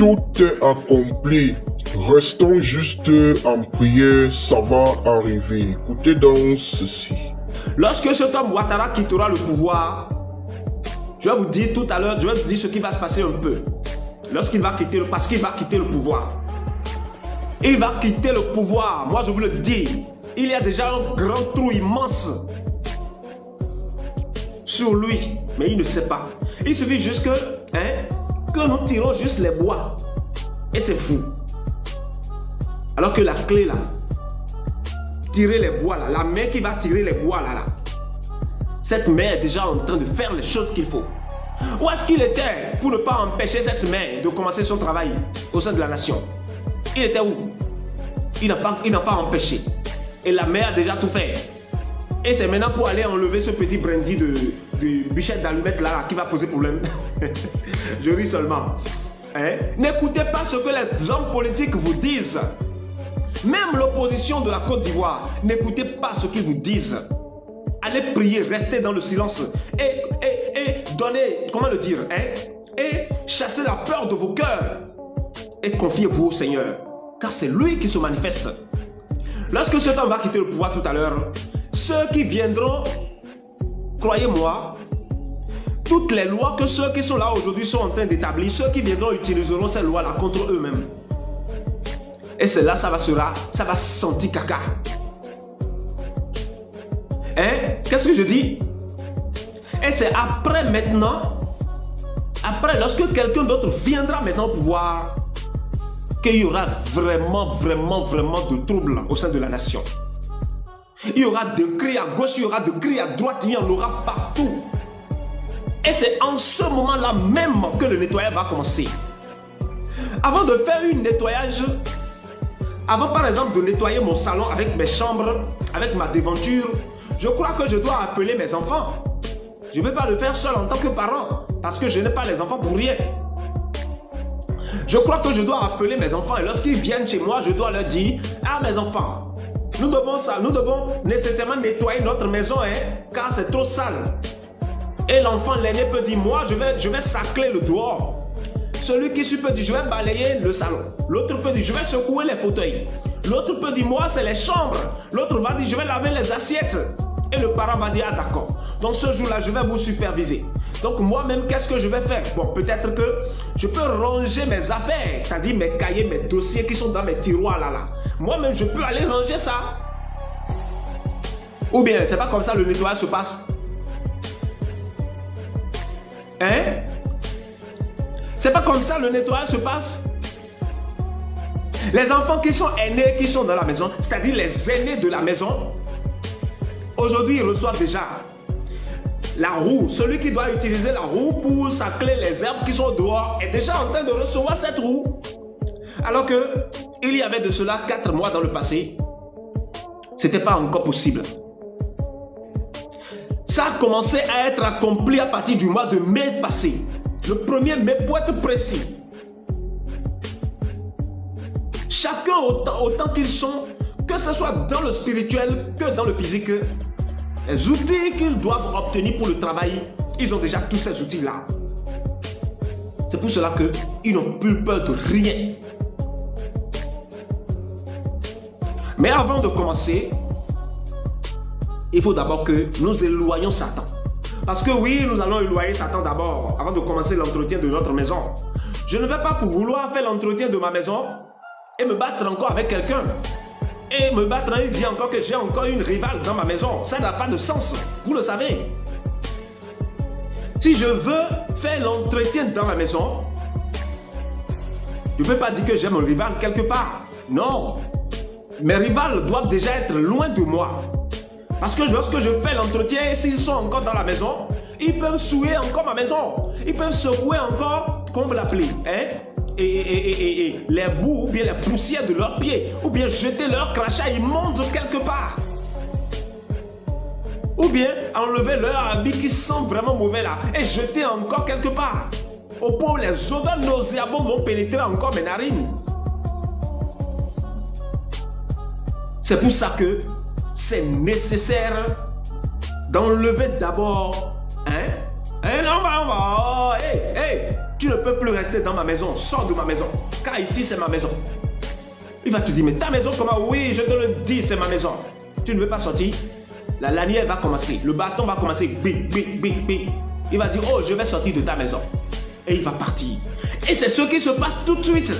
Tout est accompli. Restons juste en prière, ça va arriver. Écoutez donc ceci. Lorsque cet homme Ouattara quittera le pouvoir, je vais vous dire tout à l'heure, je vais vous dire ce qui va se passer un peu. Lorsqu'il va quitter, parce qu'il va quitter le pouvoir. Il va quitter le pouvoir, moi je vous le dis. Il y a déjà un grand trou immense sur lui, mais il ne sait pas. Il suffit juste que nous tirons juste les bois. Et c'est fou. Alors que la clé là, tirer les bois là, la main qui va tirer les bois là, cette main est déjà en train de faire les choses qu'il faut. Où est-ce qu'il était pour ne pas empêcher cette main de commencer son travail au sein de la nation? Il était où? Il n'a pas empêché. Et la main a déjà tout fait. Et c'est maintenant pour aller enlever ce petit brandy de bichette d'allumette là qui va poser problème. Je ris seulement. N'écoutez pas ce que les hommes politiques vous disent. Même l'opposition de la Côte d'Ivoire, n'écoutez pas ce qu'ils vous disent. Allez prier, restez dans le silence et donnez, comment le dire, et chassez la peur de vos cœurs. Et confiez-vous au Seigneur, car c'est lui qui se manifeste. Lorsque cet homme va quitter le pouvoir tout à l'heure, ceux qui viendront, croyez-moi, toutes les lois que ceux qui sont là aujourd'hui sont en train d'établir, ceux qui viendront utiliseront ces lois-là contre eux-mêmes. Et c'est là, ça va sentir caca. Qu'est-ce que je dis? Et c'est après maintenant, après lorsque quelqu'un d'autre viendra maintenant au pouvoir, qu'il y aura vraiment de troubles au sein de la nation. Il y aura des cris à gauche, il y aura des cris à droite, il y en aura partout. Et c'est en ce moment-là même que le nettoyage va commencer. Avant de faire un nettoyage, avant par exemple de nettoyer mon salon avec mes chambres, avec ma devanture, je crois que je dois appeler mes enfants. Je ne vais pas le faire seul en tant que parent, parce que je n'ai pas les enfants pour rien. Je crois que je dois appeler mes enfants et lorsqu'ils viennent chez moi, je dois leur dire: ah mes enfants, nous devons nécessairement nettoyer notre maison, car c'est trop sale. Et l'enfant, l'aîné peut dire: moi je vais sacler le dehors. Celui qui suit peut dire: je vais balayer le salon. L'autre peut dire: je vais secouer les fauteuils. L'autre peut dire: moi c'est les chambres. L'autre va dire: je vais laver les assiettes. Et le parent va dire: ah d'accord. Donc ce jour-là, je vais vous superviser. Donc moi-même, qu'est-ce que je vais faire? Bon, peut-être que je peux ranger mes affaires, c'est-à-dire mes cahiers, mes dossiers qui sont dans mes tiroirs là. Moi-même, je peux aller ranger ça. Ou bien, c'est pas comme ça le nettoyage se passe. C'est pas comme ça le nettoyage se passe. Les enfants qui sont aînés, qui sont dans la maison, c'est-à-dire les aînés de la maison, aujourd'hui, ils reçoivent déjà la roue. Celui qui doit utiliser la roue pour sacler les herbes qui sont dehors est déjà en train de recevoir cette roue. Alors que il y avait de cela 4 mois dans le passé, c'était pas encore possible. Ça a commencé à être accompli à partir du mois de mai passé. Le 1er mai, pour être précis. Chacun autant qu'ils sont, que ce soit dans le spirituel que dans le physique, les outils qu'ils doivent obtenir pour le travail, ils ont déjà tous ces outils-là. C'est pour cela qu'ils n'ont plus peur de rien. Mais avant de commencer, il faut d'abord que nous éloignions Satan. Parce que oui, nous allons éloigner Satan d'abord, avant de commencer l'entretien de notre maison. Je ne vais pas pour vouloir faire l'entretien de ma maison et me battre encore avec quelqu'un. Et me battre et dire encore que j'ai encore une rivale dans ma maison. Ça n'a pas de sens, vous le savez. Si je veux faire l'entretien dans ma maison, je ne peux pas dire que j'ai mon rival quelque part. Non. Mes rivales doivent déjà être loin de moi. Parce que lorsque je fais l'entretien, s'ils sont encore dans la maison, ils peuvent souiller encore ma maison. Ils peuvent secouer encore, comment vous l'appelez, et les bouts ou bien les poussières de leurs pieds, ou bien jeter leur crachat immonde quelque part. Ou bien enlever leur habit qui sent vraiment mauvais là et jeter encore quelque part. Au point où les odeurs nauséabondes vont pénétrer encore mes narines. C'est pour ça que c'est nécessaire d'enlever d'abord tu ne peux plus rester dans ma maison, sors de ma maison, car ici c'est ma maison. Il va te dire, mais ta maison comment? Oui, je te le dis, c'est ma maison. Tu ne veux pas sortir? La lanière va commencer, le bâton va commencer, bing, bing, bing, bing. Il va dire, oh, je vais sortir de ta maison. Et il va partir. Et c'est ce qui se passe tout de suite.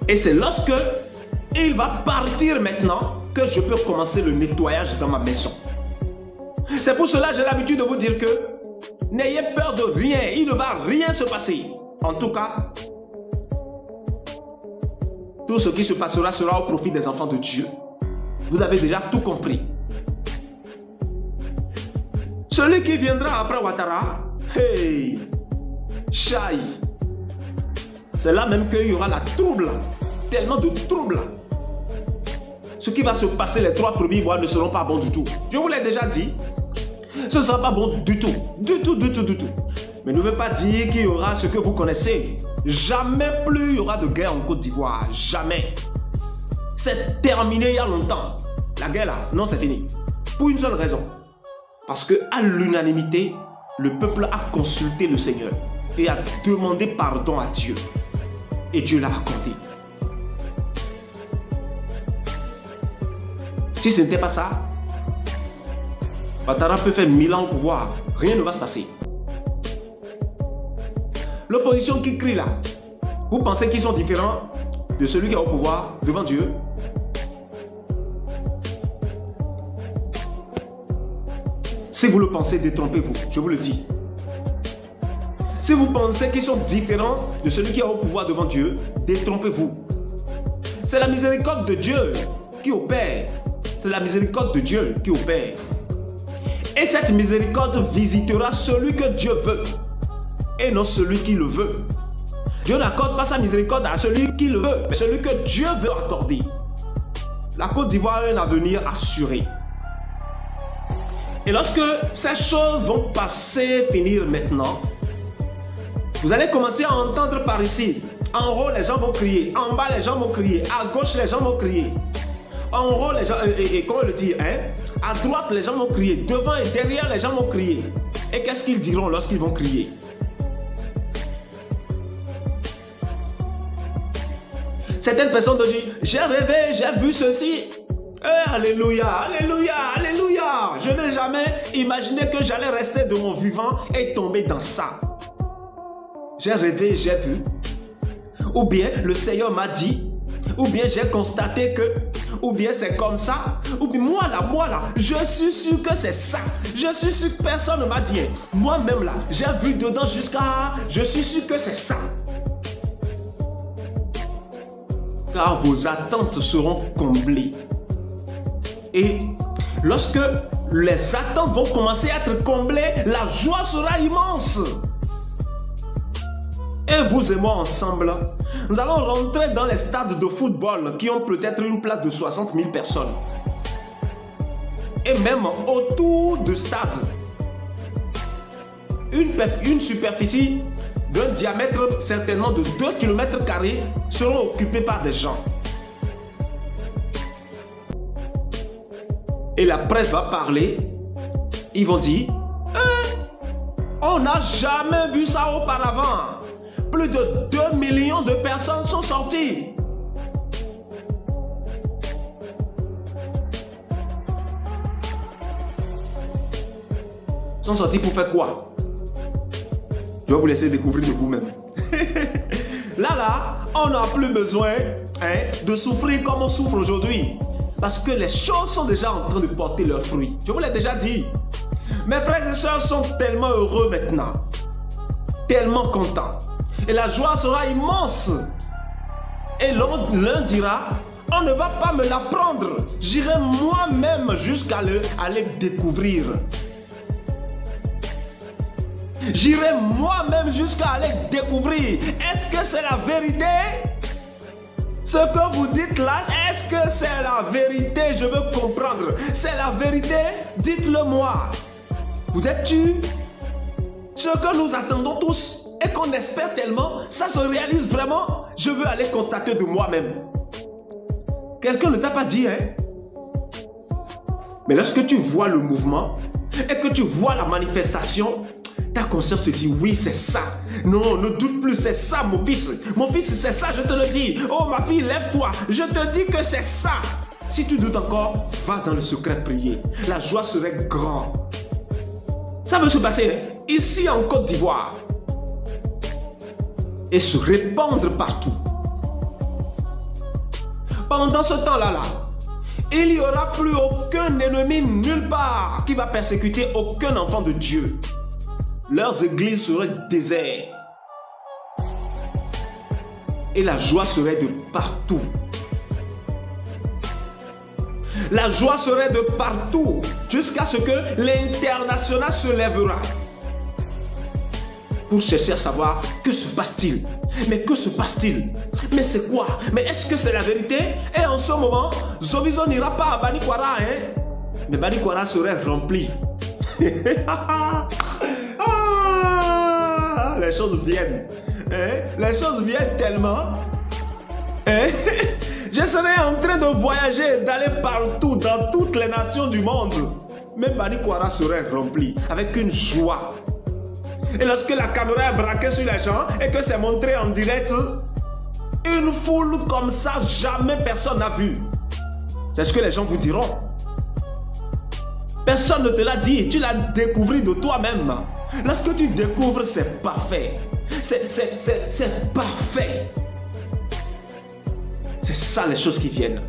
Et c'est lorsque il va partir maintenant que je peux commencer le nettoyage dans ma maison. C'est pour cela que j'ai l'habitude de vous dire que n'ayez peur de rien, il ne va rien se passer. En tout cas, tout ce qui se passera sera au profit des enfants de Dieu. Vous avez déjà tout compris. Celui qui viendra après Ouattara, hey, Chai, c'est là même qu'il y aura la trouble, tellement de trouble. Ce qui va se passer les 3 premiers mois ne seront pas bons du tout. Je vous l'ai déjà dit, ce ne sera pas bon du tout, du tout. Mais ne veut pas dire qu'il y aura ce que vous connaissez. Jamais plus il y aura de guerre en Côte d'Ivoire, jamais. C'est terminé il y a longtemps. La guerre là, non c'est fini. Pour une seule raison. Parce qu'à l'unanimité, le peuple a consulté le Seigneur et a demandé pardon à Dieu. Et Dieu l'a accordé. Si ce n'était pas ça, Ouattara peut faire 1000 ans au pouvoir. Rien ne va se passer. L'opposition qui crie là, vous pensez qu'ils sont différents de celui qui est au pouvoir devant Dieu? Si vous le pensez, détrompez-vous, je vous le dis. Si vous pensez qu'ils sont différents de celui qui est au pouvoir devant Dieu, détrompez-vous. C'est la miséricorde de Dieu qui opère. C'est la miséricorde de Dieu qui opère. Et cette miséricorde visitera celui que Dieu veut et non celui qui le veut. Dieu n'accorde pas sa miséricorde à celui qui le veut, mais celui que Dieu veut accorder. La Côte d'Ivoire a un avenir assuré. Et lorsque ces choses vont passer, finir maintenant, vous allez commencer à entendre par ici. En haut, les gens vont crier. En bas, les gens vont crier. À gauche, les gens vont crier. En haut, les gens... comment le dire, hein? À droite, les gens vont crier. Devant et derrière, les gens vont crier. Et qu'est-ce qu'ils diront lorsqu'ils vont crier? Certaines personnes vont dire, j'ai rêvé, j'ai vu ceci. Alléluia, alléluia, alléluia. Je n'ai jamais imaginé que j'allais rester de mon vivant et tomber dans ça. J'ai rêvé, j'ai vu. Ou bien le Seigneur m'a dit. Ou bien j'ai constaté que. Ou bien c'est comme ça. Ou bien moi là, je suis sûr que c'est ça. Je suis sûr que personne ne m'a dit. Moi-même là, j'ai vu dedans jusqu'à. Je suis sûr que c'est ça. Car vos attentes seront comblées. Et lorsque les attentes vont commencer à être comblées, la joie sera immense. Et vous et moi ensemble, nous allons rentrer dans les stades de football qui ont peut-être une place de 60 000 personnes. Et même autour du stade, une superficie d'un diamètre certainement de 2 km² seront occupées par des gens. Et la presse va parler. Ils vont dire, on n'a jamais vu ça auparavant. Plus de 2 millions de personnes sont sorties. Sont sortis pour faire quoi? Je vais vous laisser découvrir de vous-même. Là, on n'a plus besoin de souffrir comme on souffre aujourd'hui. Parce que les choses sont déjà en train de porter leurs fruits. Je vous l'ai déjà dit. Mes frères et sœurs sont tellement heureux maintenant. Tellement contents. Et la joie sera immense. Et l'un dira, on ne va pas me l'apprendre. J'irai moi-même jusqu'à aller découvrir. J'irai moi-même jusqu'à aller découvrir. Est-ce que c'est la vérité? Ce que vous dites là, est-ce que c'est la vérité? Je veux comprendre. C'est la vérité? Dites-le moi. Vous êtes sûr? Ce que nous attendons tous et qu'on espère tellement, ça se réalise vraiment. Je veux aller constater de moi-même. Quelqu'un ne t'a pas dit, hein? Mais lorsque tu vois le mouvement, et que tu vois la manifestation, ta conscience te dit oui, c'est ça. Non, ne doute plus, c'est ça mon fils. Mon fils, c'est ça, je te le dis. Oh ma fille, lève-toi. Je te dis que c'est ça. Si tu doutes encore, va dans le secret prier. La joie serait grande. Ça veut se passer ici en Côte d'Ivoire et se répandre partout. Pendant ce temps-là, il n'y aura plus aucun ennemi nulle part qui va persécuter aucun enfant de Dieu. Leurs églises seraient désertes. Et la joie serait de partout. La joie serait de partout jusqu'à ce que l'international se lèvera pour chercher à savoir que se passe-t-il. Mais que se passe-t-il? Mais c'est quoi? Mais est-ce que c'est la vérité? Et en ce moment, Zovizo n'ira pas à Banikwara, hein? Mais Banikwara serait rempli. Les choses viennent. Hein? Les choses viennent tellement. Hein? Je serai en train de voyager, d'aller partout, dans toutes les nations du monde. Mais Banikwara serait rempli avec une joie. Et lorsque la caméra est braquée sur les gens et que c'est montré en direct, une foule comme ça, jamais personne n'a vu. C'est ce que les gens vous diront. Personne ne te l'a dit, tu l'as découvert de toi-même. Lorsque tu découvres, c'est parfait. C'est parfait. C'est ça les choses qui viennent.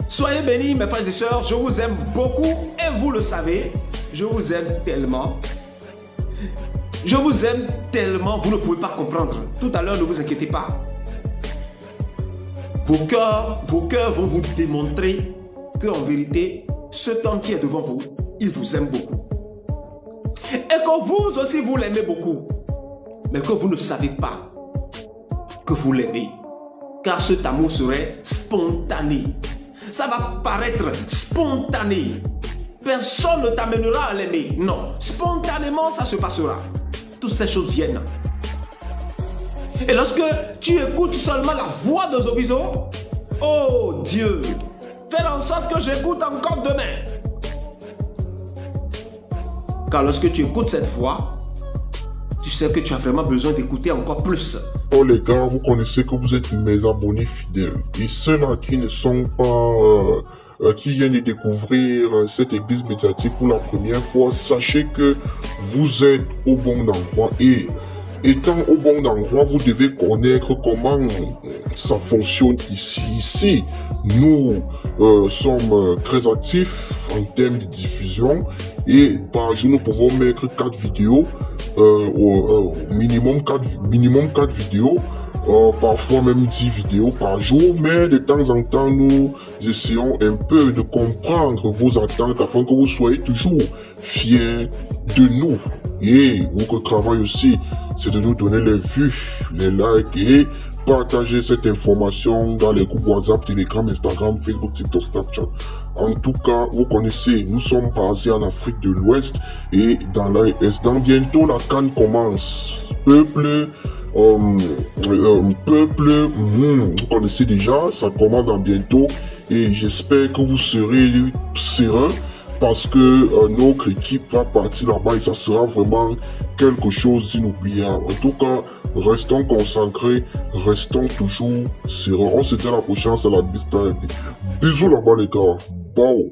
Soyez bénis mes frères et sœurs, je vous aime beaucoup et vous le savez, je vous aime tellement. Je vous aime tellement, vous ne pouvez pas comprendre. Tout à l'heure, ne vous inquiétez pas. Vos cœurs vont vous démontrer qu'en vérité, cet homme qui est devant vous, il vous aime beaucoup. Et que vous aussi, vous l'aimez beaucoup. Mais que vous ne savez pas que vous l'aimez. Car cet amour serait spontané. Ça va paraître spontané. Personne ne t'amènera à l'aimer. Non, spontanément, ça se passera. Toutes ces choses viennent. Et lorsque tu écoutes seulement la voix de Zovizo, oh Dieu, fais en sorte que j'écoute encore demain. Car lorsque tu écoutes cette voix, tu sais que tu as vraiment besoin d'écouter encore plus. Oh les gars, vous connaissez que vous êtes mes abonnés fidèles. Et ceux-là qui ne sont pas... qui viennent de découvrir cette église médiatique pour la première fois, sachez que vous êtes au bon endroit. Et étant au bon endroit, vous devez connaître comment ça fonctionne ici. Ici, nous sommes très actifs en termes de diffusion et par jour, nous pouvons mettre 4 vidéos, minimum 4 vidéos. Parfois même 10 vidéos par jour, mais de temps en temps, nous essayons un peu de comprendre vos attentes afin que vous soyez toujours fiers de nous. Et votre travail aussi, c'est de nous donner les vues, les likes et partager cette information dans les groupes WhatsApp, Telegram, Instagram, Facebook, TikTok, Snapchat. En tout cas, vous connaissez, nous sommes basés en Afrique de l'Ouest et dans l'AES. Dans bientôt, la CAN commence. Peuple, vous connaissez déjà, ça commence dans bientôt et j'espère que vous serez serein parce que notre équipe va partir là-bas et ça sera vraiment quelque chose d'inoubliable. En tout cas, restons concentrés, restons toujours sereins. On se dit à la prochaine, c'est la Bistar. Bisous là-bas les gars. Bye.